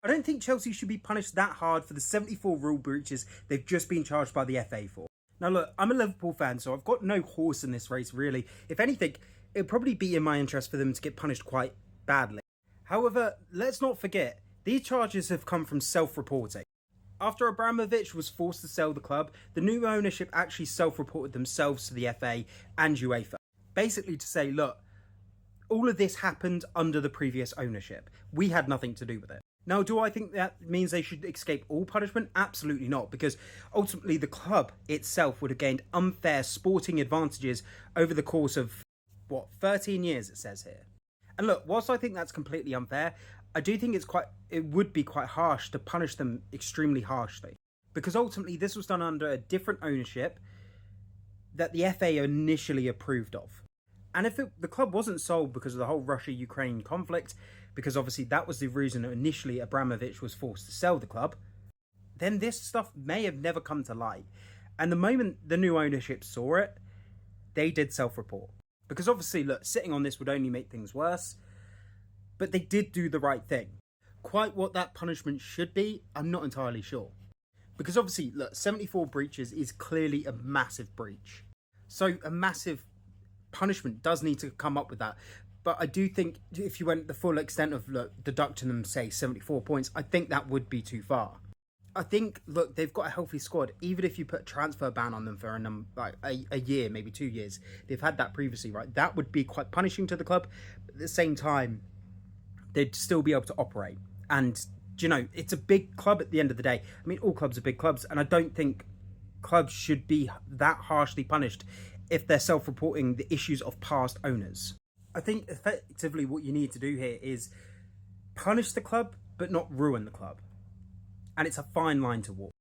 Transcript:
I don't think Chelsea should be punished that hard for the 74 rule breaches they've just been charged by the FA for. Now look, I'm a Liverpool fan, so I've got no horse in this race really. If anything, it'd probably be in my interest for them to get punished quite badly. However, let's not forget, these charges have come from self-reporting. After Abramovich was forced to sell the club, the new ownership actually self-reported themselves to the FA and UEFA. Basically to say, look, all of this happened under the previous ownership. We had nothing to do with it. Now, do I think that means they should escape all punishment? Absolutely not, because ultimately the club itself would have gained unfair sporting advantages over the course of, 13 years it says here. And look, whilst I think that's completely unfair, I do think it would be quite harsh to punish them extremely harshly. Because ultimately this was done under a different ownership that the FA initially approved of. And if the club wasn't sold because of the whole Russia-Ukraine conflict, because obviously that was the reason initially Abramovich was forced to sell the club, then this stuff may have never come to light. And the moment the new ownership saw it, they did self-report. Because obviously, look, sitting on this would only make things worse, but they did do the right thing. Quite what that punishment should be, I'm not entirely sure. Because obviously, look, 74 breaches is clearly a massive breach. So a massive punishment does need to come up with that. But I do think if you went the full extent of deducting them, say 74 points, I think that would be too far. I think, look, they've got a healthy squad. Even if you put a transfer ban on them for a year, maybe 2 years, they've had that previously, right? That would be quite punishing to the club. But at the same time, they'd still be able to operate. And, it's a big club at the end of the day. I mean, all clubs are big clubs, and I don't think clubs should be that harshly punished if they're self-reporting the issues of past owners. I think effectively what you need to do here is punish the club, but not ruin the club. And it's a fine line to walk.